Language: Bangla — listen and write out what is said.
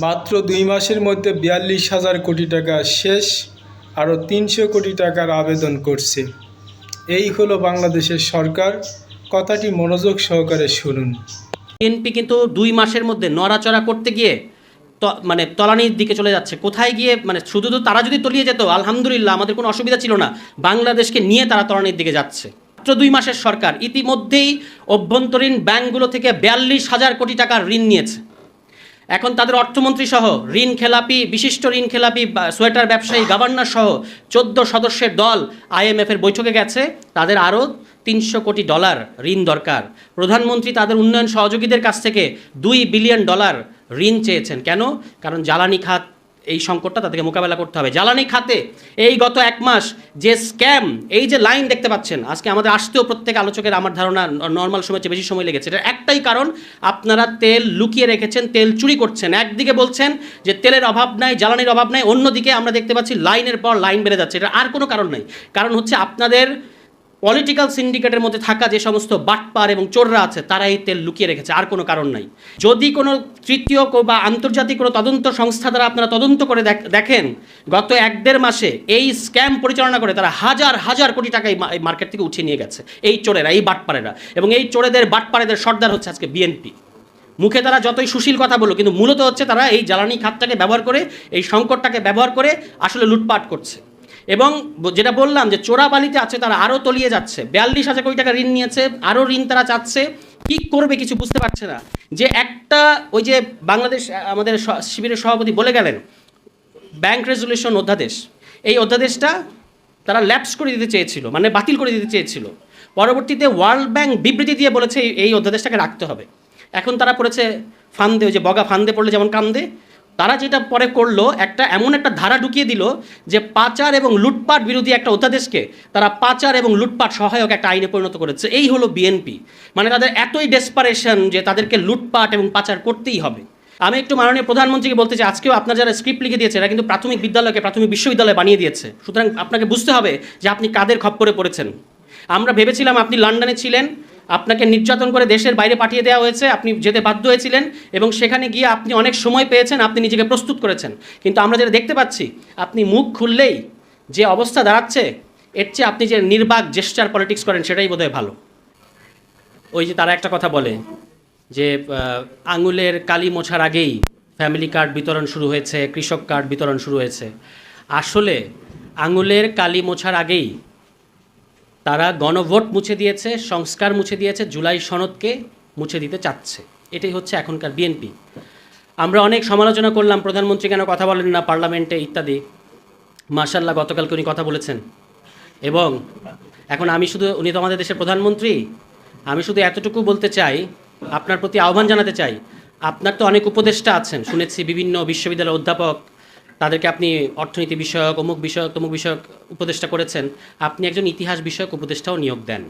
মাত্র ২ মাসের মধ্যে ৪২,০০০ কোটি টাকা শেষ, আরও ৩০০ কোটি টাকার আবেদন করছে। এই হলো বাংলাদেশের সরকার। কথাটি মনোযোগ সহকারে শুনুন। বিএনপি কিন্তু ২ মাসের মধ্যে নড়াচড়া করতে গিয়ে মানে তলানির দিকে চলে যাচ্ছে। কোথায় গিয়ে মানে শুধু তো তারা যদি তলিয়ে যেত আলহামদুলিল্লাহ, আমাদের কোনো অসুবিধা ছিল না। বাংলাদেশকে নিয়ে তারা তলানির দিকে যাচ্ছে। মাত্র ২ মাসের সরকার ইতিমধ্যেই অভ্যন্তরীণ ব্যাংকগুলো থেকে ৪২,০০০ কোটি টাকার ঋণ নিয়েছে। এখন তাদের অর্থমন্ত্রী সহ ঋণ খেলাপি, বিশিষ্ট ঋণ খেলাপি, সোয়েটার ব্যবসায়ী, গভর্নর সহ ১৪ সদস্যের দল IMF-এর বৈঠকে গেছে। তাদের আরও ৩০০ কোটি ডলার ঋণ দরকার। প্রধানমন্ত্রী তাদের উন্নয়ন সহযোগীদের কাছ থেকে $2 বিলিয়ন ঋণ চেয়েছেন। কেন? কারণ জ্বালানি খাত এই সংকটটা তাদেরকে মোকাবেলা করতে হবে। জ্বালানি খাতে এই গত ১ মাস যে স্ক্যাম, এই যে লাইন দেখতে পাচ্ছেন, আজকে আমাদের আসতেও প্রত্যেক আলোচকের আমার ধারণা নর্মাল সময়ের চেয়ে বেশি সময় লেগেছে। এটার একটাই কারণ, আপনারা তেল লুকিয়ে রেখেছেন, তেল চুরি করছেন। একদিকে বলছেন যে তেলের অভাব নাই, জ্বালানির অভাব নাই, অন্যদিকে আমরা দেখতে পাচ্ছি লাইনের পর লাইন বেড়ে যাচ্ছে। এটা আর কোনো কারণ নাই। কারণ হচ্ছে আপনাদের পলিটিক্যাল সিন্ডিকেটের মধ্যে থাকা যে সমস্ত বাটপার এবং চোররা আছে, তারা এই তেল লুকিয়ে রেখেছে, আর কোনো কারণ নাই। যদি কোনো তৃতীয় বা আন্তর্জাতিক কোনো তদন্ত সংস্থা দ্বারা আপনারা তদন্ত করে দেখেন, গত ১-১.৫ মাসে এই স্ক্যাম পরিচালনা করে তারা হাজার হাজার কোটি টাকা এই মার্কেট থেকে উঠিয়ে নিয়ে গেছে এই চোরেরা, এই বাটপারেরা। এবং এই চোরেদের বাটপারেদের সর্দার হচ্ছে আজকে বিএনপি। মুখে তারা যতই সুশীল কথা বলো, কিন্তু মূলত হচ্ছে তারা এই জ্বালানি খাতটাকে ব্যবহার করে, এই সংকটটাকে ব্যবহার করে আসলে লুটপাট করছে। এবং যেটা বললাম যে চোরাবালিতে আছে, তারা আরও তলিয়ে যাচ্ছে। ৪২,০০০ কোটি টাকা ঋণ নিয়েছে, আরও ঋণ তারা চাচ্ছে। কী করবে কিছু বুঝতে পারছে না। যে একটা ওই যে বাংলাদেশ আমাদের শিবিরের সভাপতি বলে গেলেন, ব্যাংক রেজুলেশন অধ্যাদেশ, এই অধ্যাদেশটা তারা ল্যাপস করে দিতে চেয়েছিল, মানে বাতিল করে দিতে চেয়েছিল। পরবর্তীতে ওয়ার্ল্ড ব্যাংক বিবৃতি দিয়ে বলেছে এই অধ্যাদেশটাকে রাখতে হবে। এখন তারা পড়েছে ফান্দে, ওই যে বগা ফান্দে পড়লে যেমন কান্দে, তারা যেটা পরে করলো, এমন একটা ধারা ঢুকিয়ে দিল যে পাচার এবং লুটপাট বিরোধী একটা অধ্যাদেশকে তারা পাচার এবং লুটপাট সহায়ক একটা আইনে পরিণত করেছে। এই হলো বিএনপি। মানে তাদের এতই ডেসপারেশন যে তাদেরকে লুটপাট এবং পাচার করতেই হবে। আমি একটু মাননীয় প্রধানমন্ত্রীকে বলতে চাই, আজকেও আপনার যারা স্ক্রিপ্ট লিখে দিয়েছে, এরা কিন্তু প্রাথমিক বিদ্যালয়কে প্রাথমিক বিশ্ববিদ্যালয় বানিয়ে দিয়েছে। সুতরাং আপনাকে বুঝতে হবে যে আপনি কাদের খপ্পরে পড়েছেন। আমরা ভেবেছিলাম আপনি লন্ডনে ছিলেন, আপনাকে নির্যাতন করে দেশের বাইরে পাঠিয়ে দেওয়া হয়েছে, আপনি যেতে বাধ্য হয়েছিলেন এবং সেখানে গিয়ে আপনি অনেক সময় পেয়েছেন, আপনি নিজেকে প্রস্তুত করেছেন। কিন্তু আমরা যেটা দেখতে পাচ্ছি, আপনি মুখ খুললেই যে অবস্থা দাঁড়াচ্ছে, এর চেয়ে আপনি যে নির্বাক জেস্টার পলিটিক্স করেন সেটাই বোধহয় ভালো। ওই যে তারা একটা কথা বলে যে আঙুলের কালি মোছার আগেই ফ্যামিলি কার্ড বিতরণ শুরু হয়েছে, কৃষক কার্ড বিতরণ শুরু হয়েছে। আসলে আঙুলের কালি মোছার আগেই তারা গণভোট মুছে দিয়েছে, সংস্কার মুছে দিয়েছে, জুলাই সনদকে মুছে দিতে চাচ্ছে। এটাই হচ্ছে এখনকার বিএনপি। আমরা অনেক সমালোচনা করলাম, প্রধানমন্ত্রী কেন কথা বলেন না পার্লামেন্টে ইত্যাদি। মাশাআল্লাহ, গতকালকে উনি কথা বলেছেন। এবং এখন উনি তো আমাদের দেশের প্রধানমন্ত্রী, আমি শুধু এতটুকু বলতে চাই, আপনার প্রতি আহ্বান জানাতে চাই, আপনার তো অনেক উপদেষ্টা আছেন, শুনেছি বিভিন্ন বিশ্ববিদ্যালয়ের অধ্যাপক, তাদেরকে আপনি অর্থনীতি বিষয়ক, অমুক বিষয়ক, তমুক বিষয়ক উপদেষ্টা করেছেন। আপনি একজন ইতিহাস বিষয়ক উপদেষ্টাও নিয়োগ দেন।